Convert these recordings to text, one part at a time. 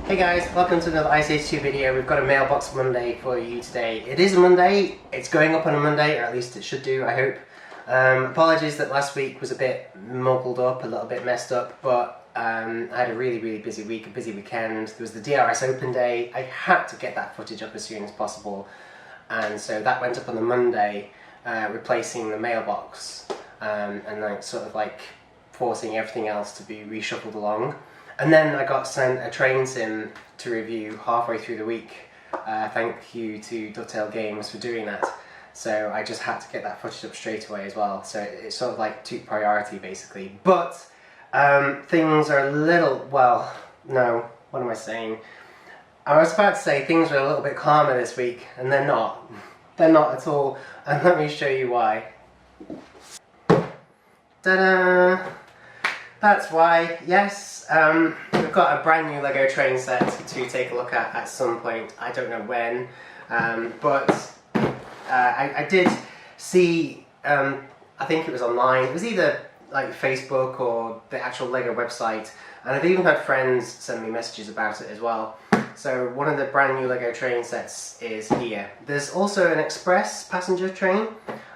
Hey guys, welcome to another ICH2 video. We've got a Mailbox Monday for you today. It is a Monday, it's going up on a Monday, or at least it should do, I hope. Apologies that last week was a bit muggled up, a little bit messed up, but I had a really busy week, a busy weekend. There was the DRS Open Day. I had to get that footage up as soon as possible, and so that went up on the Monday, replacing the mailbox, and like sort of like forcing everything else to be reshuffled along. And then I got sent a train sim to review halfway through the week. Thank you to Dovetail Games for doing that. So I just had to get that footage up straight away as well. So it sort of like took priority basically. But things are a little, well, no, what am I saying? I was about to say things are a little bit calmer this week, and they're not. They're not at all. And let me show you why. Ta-da! That's why, yes, we've got a brand new Lego train set to take a look at some point. I don't know when, but I did see, I think it was online, it was either like Facebook or the actual Lego website, and I've even had friends send me messages about it as well. So one of the brand new Lego train sets is here. There's also an express passenger train,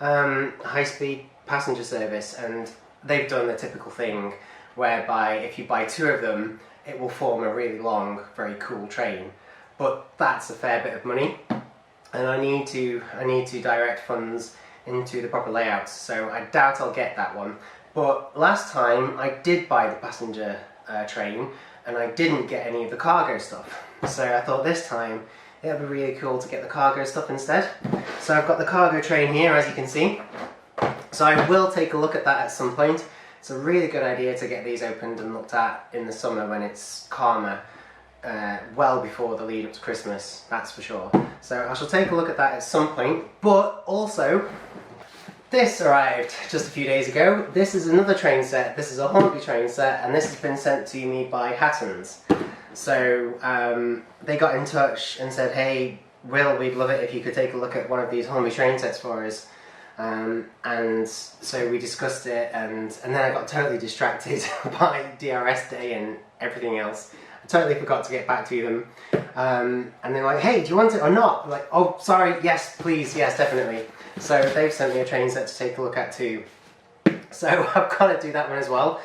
high-speed passenger service, and they've done the typical thing whereby if you buy two of them, it will form a really long, very cool train. But that's a fair bit of money, and I need to direct funds into the proper layouts, so I doubt I'll get that one. But last time I did buy the passenger train, and I didn't get any of the cargo stuff. So I thought this time it would be really cool to get the cargo stuff instead. So I've got the cargo train here, as you can see. So I will take a look at that at some point. It's a really good idea to get these opened and looked at in the summer when it's calmer, well before the lead up to Christmas, that's for sure. So I shall take a look at that at some point, but also this arrived just a few days ago. This is another train set. This is a Hornby train set, and this has been sent to me by Hattons. So they got in touch and said, hey Will, we'd love it if you could take a look at one of these Hornby train sets for us. And so we discussed it, and then I got totally distracted by DRS day and everything else. I totally forgot to get back to them. And they're like, hey, do you want it or not? I'm like, oh, sorry, yes, please, yes, definitely. So they've sent me a train set to take a look at too. So I've got to do that one as well.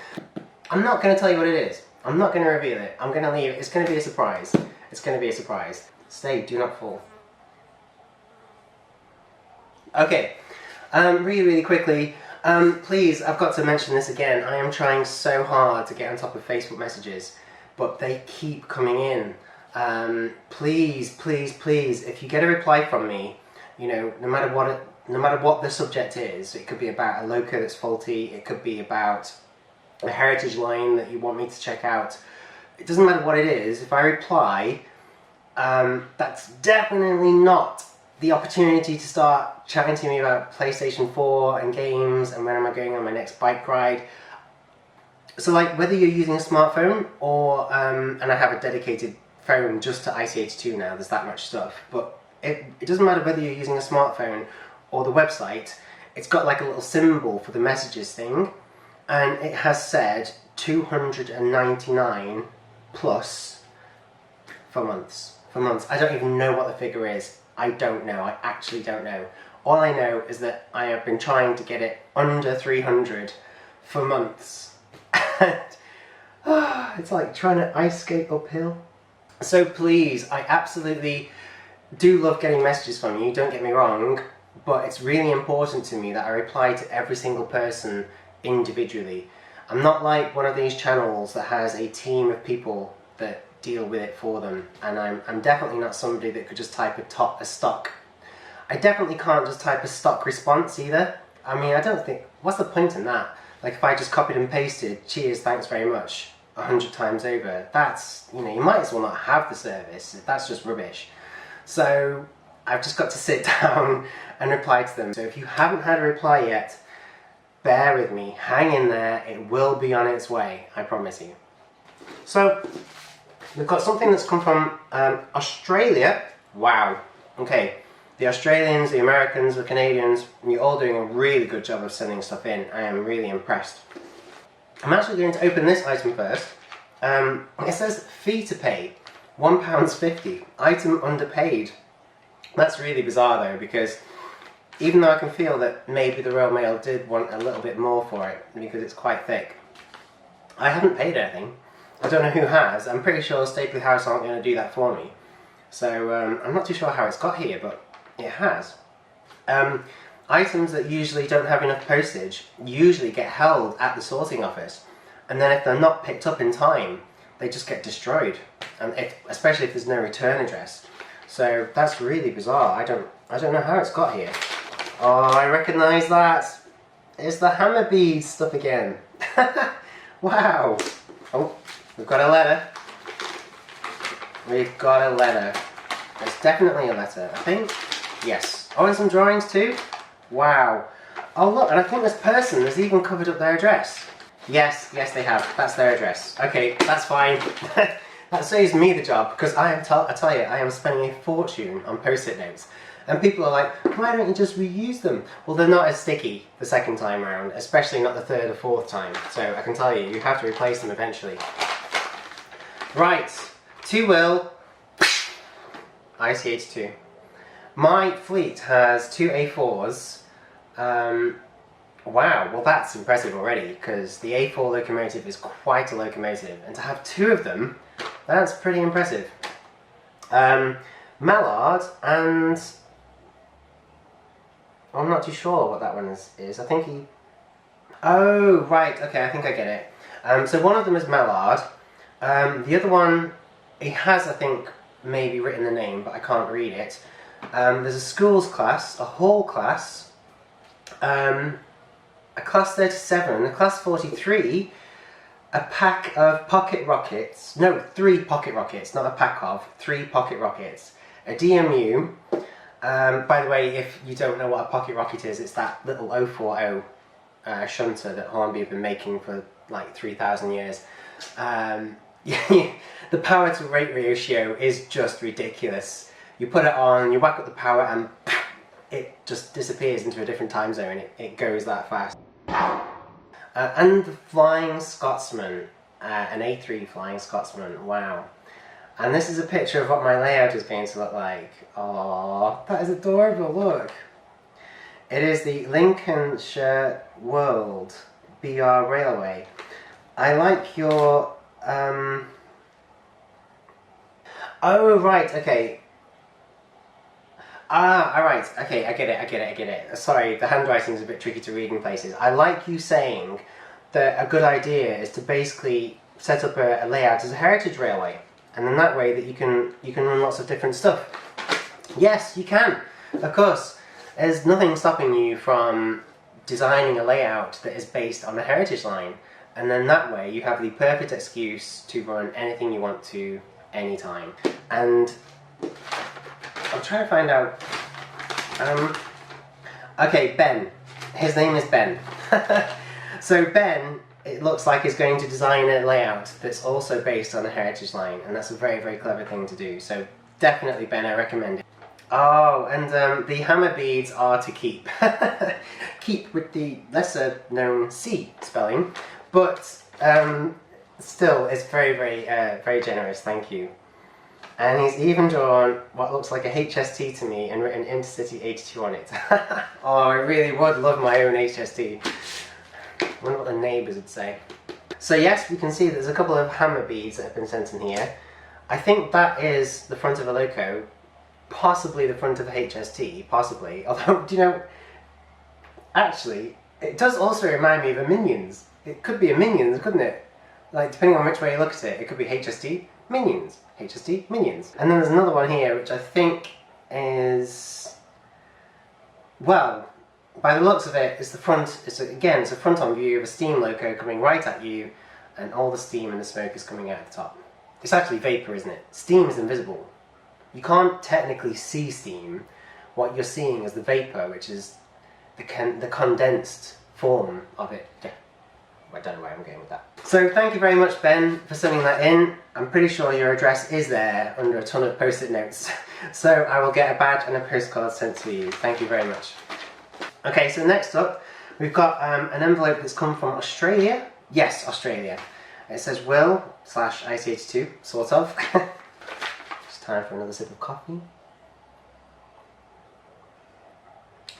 I'm not going to tell you what it is. I'm not going to reveal it. I'm going to leave it. It's going to be a surprise. It's going to be a surprise. Stay, do not fall. Okay. Really quickly, please, I've got to mention this again. I am trying so hard to get on top of Facebook messages, but they keep coming in. Please, if you get a reply from me, you know, no matter what the subject is, it could be about a loco that's faulty, it could be about a heritage line that you want me to check out. It doesn't matter what it is. If I reply, that's definitely not the opportunity to start chatting to me about PlayStation 4 and games and when am I going on my next bike ride. So like whether you're using a smartphone or, and I have a dedicated phone just to ICH2 now, there's that much stuff, but it doesn't matter whether you're using a smartphone or the website, it's got like a little symbol for the messages thing, and it has said 299 plus for months. I don't even know what the figure is. I don't know, I actually don't know. All I know is that I have been trying to get it under 300 for months. And it's like trying to ice skate uphill. So please, I absolutely do love getting messages from you, don't get me wrong, but it's really important to me that I reply to every single person individually. I'm not like one of these channels that has a team of people that deal with it for them, and I'm definitely not somebody that could just type a stock. I definitely can't just type a stock response either. I mean, I don't think, what's the point in that? Like if I just copied and pasted, cheers, thanks very much, 100 times over, that's, you know, you might as well not have the service, that's just rubbish. So I've just got to sit down and reply to them. So if you haven't had a reply yet, bear with me, hang in there, it will be on its way, I promise you. So we've got something that's come from Australia. Wow. Okay. The Australians, the Americans, the Canadians, you're all doing a really good job of sending stuff in. I am really impressed. I'm actually going to open this item first. It says fee to pay. £1.50. Item underpaid. That's really bizarre though, because even though I can feel that maybe the Royal Mail did want a little bit more for it because it's quite thick, I haven't paid anything. I don't know who has. I'm pretty sure Stapley House aren't going to do that for me. So I'm not too sure how it's got here, but it has. Items that usually don't have enough postage usually get held at the sorting office, and then if they're not picked up in time, they just get destroyed, and especially if there's no return address. So that's really bizarre. I don't know how it's got here. Oh, I recognise that. It's the hammer beads stuff again. Wow. Oh, we've got a letter. We've got a letter. It's definitely a letter, I think. Yes. Oh, and some drawings too. Wow. Oh look, and I think this person has even covered up their address. Yes, they have. That's their address. Okay, that's fine. That saves me the job, because I tell you, I am spending a fortune on post-it notes. And people are like, why don't you just reuse them? Well, they're not as sticky the second time around, especially not the third or fourth time. So I can tell you, you have to replace them eventually. Right, to Will, ICH2. My fleet has 2 A4s. Wow, well that's impressive already, because the A4 locomotive is quite a locomotive, and to have 2 of them, that's pretty impressive. Mallard, and I'm not too sure what that one is. I think he... Oh, right, okay, I think I get it. So one of them is Mallard. The other one, he has, I think, maybe written the name, but I can't read it. There's a schools class, a hall class, a class 37, a class 43, a pack of pocket rockets, no, 3 pocket rockets, not a pack of, 3 pocket rockets, a DMU. By the way, if you don't know what a pocket rocket is, it's that little 040 shunter that Hornby have been making for like 3,000 years. The power to rate ratio is just ridiculous. You put it on, you whack up the power, and it just disappears into a different time zone. It goes that fast. And the Flying Scotsman, an A3 Flying Scotsman, wow. And this is a picture of what my layout is going to look like. Oh, that is adorable, look. It is the Lincolnshire World BR Railway. I like your... Oh, right, okay. Ah, alright, okay, I get it. Sorry, the handwriting is a bit tricky to read in places. I like you saying that a good idea is to basically set up a layout as a heritage railway. And then that way that you can run lots of different stuff. Yes, you can. Of course, there's nothing stopping you from designing a layout that is based on the heritage line. And then that way you have the perfect excuse to run anything you want to, anytime. And I'll try to find out. Okay, Ben. His name is Ben. So Ben, it looks like, is going to design a layout that's also based on a heritage line, and that's a very, very clever thing to do. So definitely, Ben, I recommend it. Oh, and the hammer beads are to keep. Keep with the lesser known C spelling, but still, it's very, very, very generous. Thank you. And he's even drawn what looks like a HST to me and written Intercity 82 on it. Oh, I really would love my own HST. I wonder what the neighbours would say. So yes, we can see there's a couple of hammer beads that have been sent in here. I think that is the front of a loco, possibly the front of a HST, possibly. Although, do you know, actually, it does also remind me of a Minions. It could be a Minions, couldn't it? Like, depending on which way you look at it, it could be HST, Minions. HST, Minions. And then there's another one here, which I think is... Well, by the looks of it, it's the front, it's a front-on view of a steam loco coming right at you, and all the steam and the smoke is coming out the top. It's actually vapour, isn't it? Steam is invisible. You can't technically see steam. What you're seeing is the vapour, which is the condensed form of it. Yeah. I don't know where I'm going with that. So thank you very much, Ben, for sending that in. I'm pretty sure your address is there under a ton of post-it notes. So I will get a badge and a postcard sent to you. Thank you very much. Okay, so next up, we've got an envelope that's come from Australia. Yes, Australia. It says Will /ICH2, sort of. time for another sip of coffee.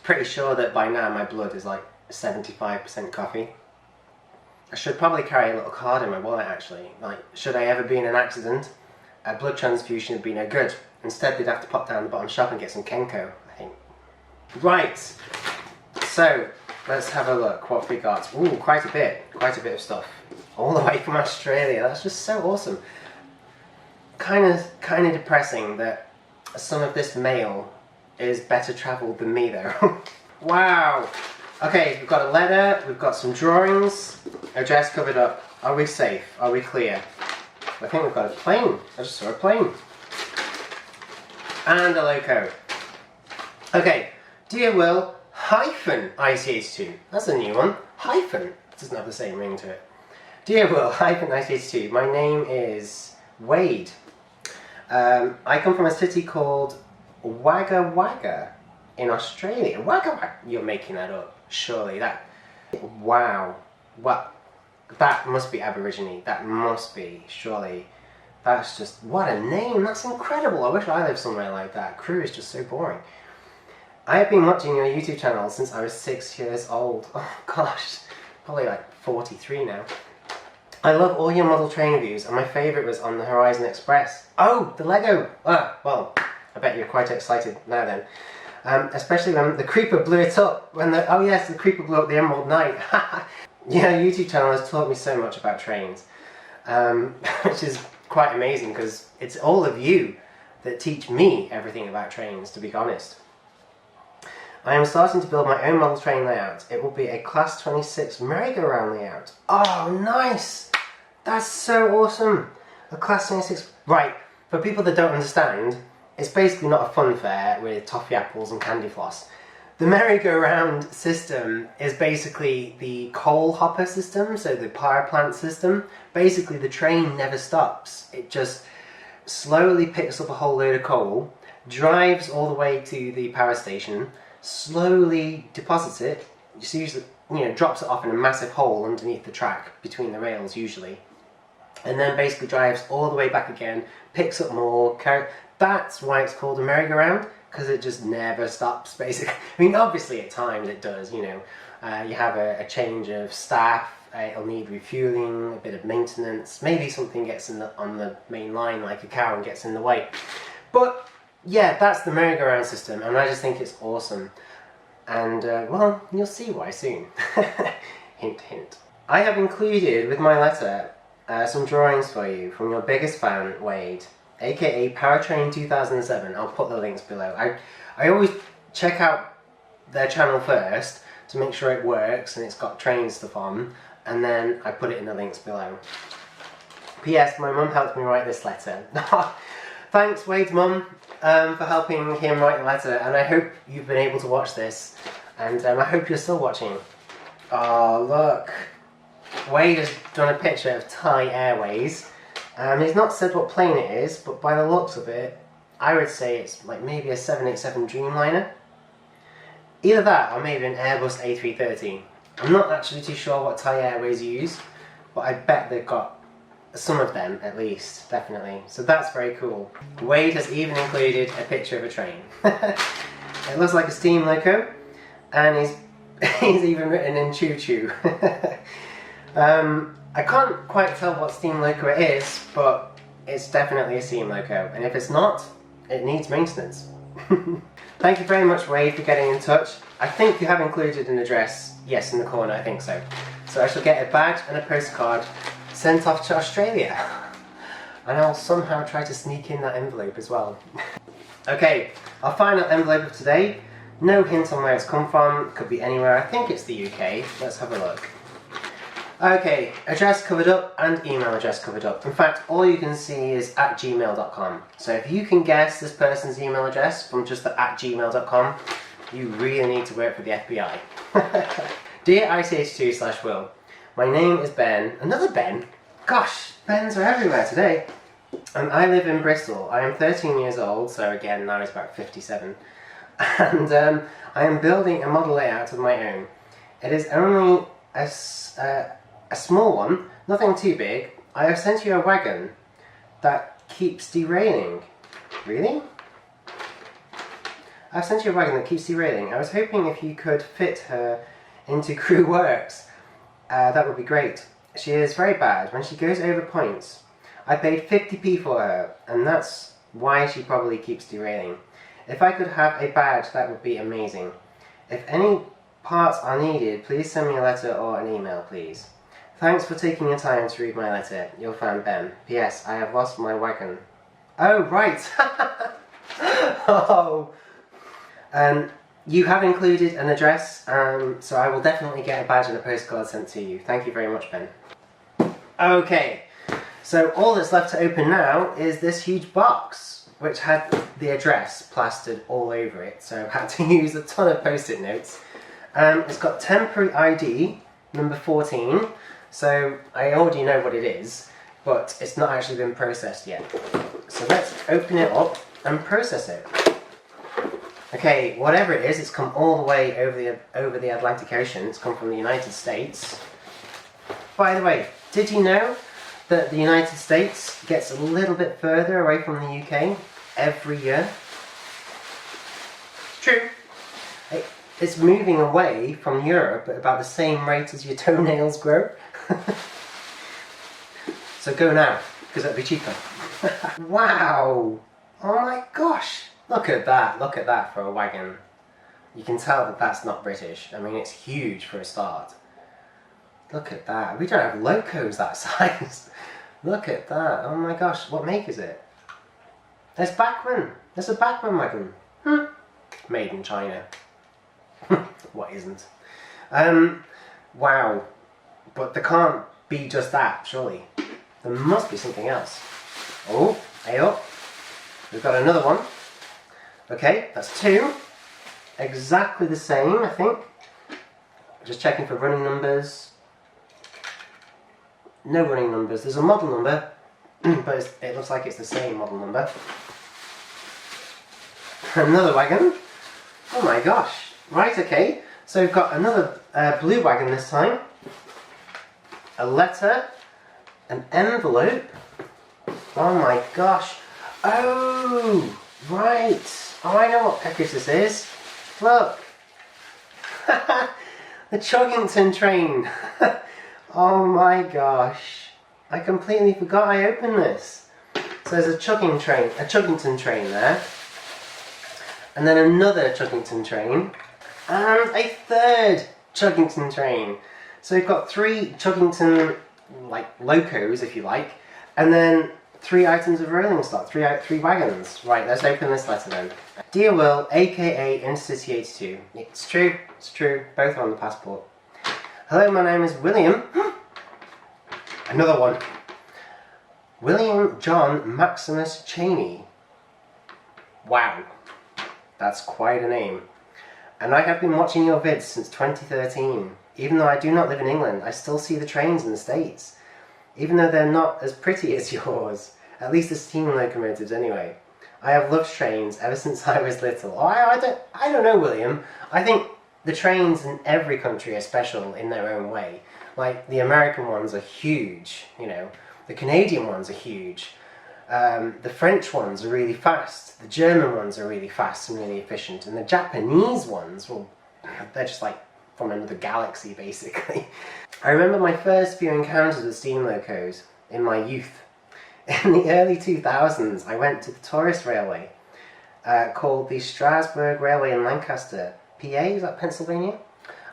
Pretty sure that by now my blood is like 75% coffee. I should probably carry a little card in my wallet actually. Like, should I ever be in an accident, a blood transfusion would be no good. Instead they'd have to pop down the bottom shop and get some Kenko, I think. Right, so let's have a look what we got. Ooh, quite a bit of stuff. All the way from Australia, that's just so awesome. Kind of depressing that some of this mail is better travelled than me though. Wow! Okay, we've got a letter, we've got some drawings, address covered up. Are we safe? Are we clear? I think we've got a plane. I just saw a plane. And a loco. Okay, dear Will, hyphen ICH2. That's a new one. Hyphen. It doesn't have the same ring to it. Dear Will, hyphen ICH2. My name is Wade. I come from a city called Wagga Wagga in Australia. Wagga Wagga. You're making that up, surely. That. Wow. What? That must be Aborigine. That must be, surely. That's just, what a name. That's incredible. I wish I lived somewhere like that. Crew is just so boring. I have been watching your YouTube channel since I was 6 years old. Oh gosh, probably like 43 now. I love all your model train reviews, and my favourite was on the Horizon Express. Oh, the Lego! Ah, well, I bet you're quite excited now then. Especially when the Creeper blew it up. Oh yes, the Creeper blew up the Emerald Knight. Yeah, YouTube channel has taught me so much about trains, which is quite amazing because it's all of you that teach me everything about trains, to be honest. I am starting to build my own model train layout. It will be a Class 26 merry-go-round layout. Oh, nice! That's so awesome! A Class 26... Right, for people that don't understand, it's basically not a fun fair with toffee apples and candy floss. The merry-go-round system is basically the coal hopper system, so the power plant system. Basically, the train never stops. It just slowly picks up a whole load of coal, drives all the way to the power station, slowly deposits it, just usually, drops it off in a massive hole underneath the track, between the rails usually, and then basically drives all the way back again, picks up more, that's why it's called a merry-go-round, because it just never stops, basically. I mean, obviously at times it does, you have a change of staff, it'll need refueling, a bit of maintenance, maybe something gets on the main line like a cow and gets in the way. But yeah, that's the merry-go-round system, and I just think it's awesome. And, well, you'll see why soon. Hint, hint. I have included with my letter some drawings for you from your biggest fan, Wade, aka Powertrain 2007. I'll put the links below. I always check out their channel first to make sure it works and it's got train stuff on, and then I put it in the links below. P.S. My mum helped me write this letter. Thanks, Wade's mum, for helping him write a letter, and I hope you've been able to watch this, and I hope you're still watching. Oh, look. Wade has done a picture of Thai Airways. He's not said what plane it is, but by the looks of it, I would say it's like maybe a 787 Dreamliner. Either that, or maybe an Airbus A330. I'm not actually too sure what Thai Airways use, but I bet they've got some of them, at least, definitely. So that's very cool. Wade has even included a picture of a train. It looks like a steam loco, and he's even written in choo-choo. I can't quite tell what steam loco it is, but it's definitely a steam loco, and if it's not, it needs maintenance. Thank you very much, Wade, for getting in touch. I think you have included an address, yes, in the corner, I think so. So I shall get a badge and a postcard sent off to Australia, and I'll somehow try to sneak in that envelope as well. Okay, our final envelope of today. No hint on where it's come from, could be anywhere. I think it's the UK. Let's have a look. Okay, address covered up and email address covered up. In fact, all you can see is @gmail.com. So if you can guess this person's email address from just the @gmail.com, you really need to work for the FBI. Dear ICH2/Will, my name is Ben. Another Ben? Gosh, Bens are everywhere today. And I live in Bristol. I am 13 years old, so again, now it's about 57. And I am building a model layout of my own. It is only a small one, nothing too big. I have sent you a wagon that keeps derailing. Really? I've sent you a wagon that keeps derailing. I was hoping if you could fit her into Crew Works. That would be great. She is very bad when she goes over points. I paid 50p for her, and that's why she probably keeps derailing. If I could have a badge, that would be amazing. If any parts are needed, please send me a letter or an email, please. Thanks for taking your time to read my letter. Your fan, Ben. P.S. I have lost my wagon. Oh, right. Oh. You have included an address, so I will definitely get a badge and a postcard sent to you. Thank you very much, Ben. Okay, so all that's left to open now is this huge box, which had the address plastered all over it, so I had to use a ton of post-it notes. It's got temporary ID, number 14, so I already know what it is, but it's not actually been processed yet. So let's open it up and process it. Okay, whatever it is, it's come all the way over the Atlantic Ocean. It's come from the United States. By the way, did you know that the United States gets a little bit further away from the UK every year? It's true. It's moving away from Europe at about the same rate as your toenails grow. So go now, because it'll be cheaper. Wow! Oh my gosh! Look at that for a wagon. You can tell that that's not British. I mean, it's huge for a start. Look at that. We don't have locos that size. Look at that. Oh my gosh, what make is it? There's Bachmann. There's a Bachmann wagon. Made in China. What isn't? Wow. But there can't be just that, surely. There must be something else. Oh, hey up. We've got another one. Okay, that's two. Exactly the same, I think. Just checking for running numbers. No running numbers. There's a model number, but it looks like it's the same model number. Another wagon. Oh my gosh. Right, okay. So we've got another blue wagon this time. A letter. An envelope. Oh my gosh. Oh, right. Oh, I know what package this is. Look. The Chuggington train. Oh my gosh. I completely forgot I opened this. So there's a Chuggington train there. And then another Chuggington train. And a third Chuggington train. So we've got three Chuggington, like, locos, if you like. And then 3 items of rolling stock, three wagons. Right, let's open this letter then. Dear Will, aka Intercity 82. It's true, both are on the passport. Hello, my name is William. Another one. William John Maximus Cheney. Wow, that's quite a name. And I have been watching your vids since 2013. Even though I do not live in England, I still see the trains in the States. Even though they're not as pretty as yours. At least the steam locomotives anyway. I have loved trains ever since I was little. Oh, I don't know, William. I think the trains in every country are special in their own way. Like, the American ones are huge, you know. The Canadian ones are huge. The French ones are really fast. The German ones are really fast and really efficient. And the Japanese ones, well, they're just like from another galaxy, basically. I remember my first few encounters with steam locos in my youth. In the early 2000s, I went to the tourist railway called the Strasbourg Railway in Lancaster, PA, is that Pennsylvania?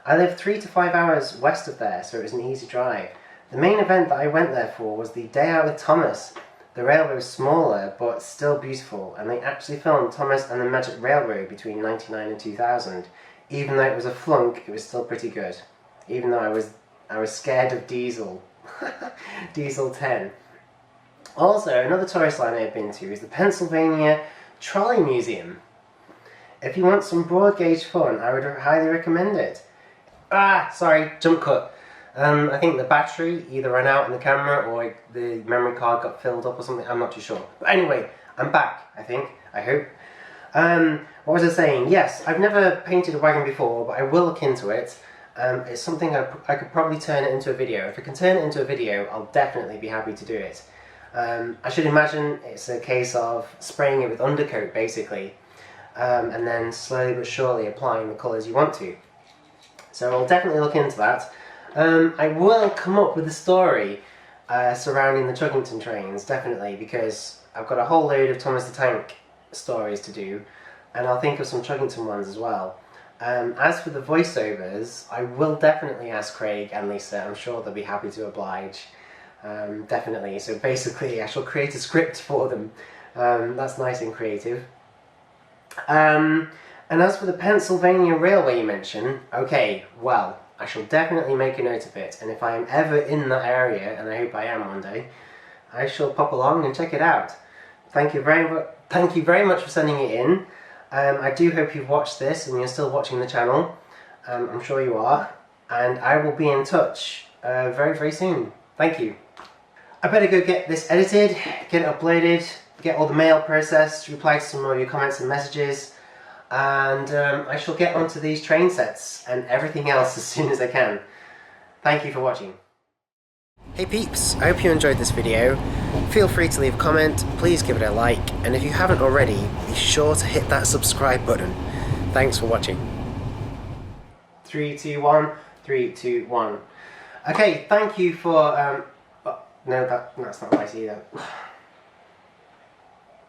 I lived 3 to 5 hours west of there, so it was an easy drive. The main event that I went there for was the Day Out with Thomas. The railway was smaller, but still beautiful, and they actually filmed Thomas and the Magic Railroad between 1999 and 2000. Even though it was a flunk, it was still pretty good. Even though I was scared of Diesel. Diesel 10. Also, another tourist line I've been to is the Pennsylvania Trolley Museum. If you want some broad gauge fun, I would highly recommend it. Sorry, jump cut. I think the battery either ran out in the camera or the memory card got filled up or something, I'm not too sure. But anyway, I'm back, I think, I hope. What was I saying? Yes, I've never painted a wagon before, but I will look into it. It's something I could probably turn it into a video. If I can turn it into a video, I'll definitely be happy to do it. I should imagine it's a case of spraying it with undercoat basically, and then slowly but surely applying the colours you want to. So I'll definitely look into that. I will come up with a story surrounding the Chuggington trains, definitely, because I've got a whole load of Thomas the Tank stories to do, and I'll think of some Chuggington ones as well. As for the voiceovers, I will definitely ask Craig and Lisa. I'm sure they'll be happy to oblige. Definitely. So basically I shall create a script for them. That's nice and creative. And as for the Pennsylvania Railway you mentioned, okay, well, I shall definitely make a note of it, and if I am ever in that area, and I hope I am one day, I shall pop along and check it out. Thank you very much for sending it in. I do hope you've watched this and you're still watching the channel. I'm sure you are, and I will be in touch very, very soon. Thank you. I better go get this edited, get it uploaded, get all the mail processed, reply to some more of your comments and messages, and I shall get onto these train sets and everything else as soon as I can. Thank you for watching. Hey peeps, I hope you enjoyed this video. Feel free to leave a comment, please give it a like, and if you haven't already, be sure to hit that subscribe button. Thanks for watching. 3, 2, 1, 3, 2, 1. Okay, thank you for... no, that's not right either.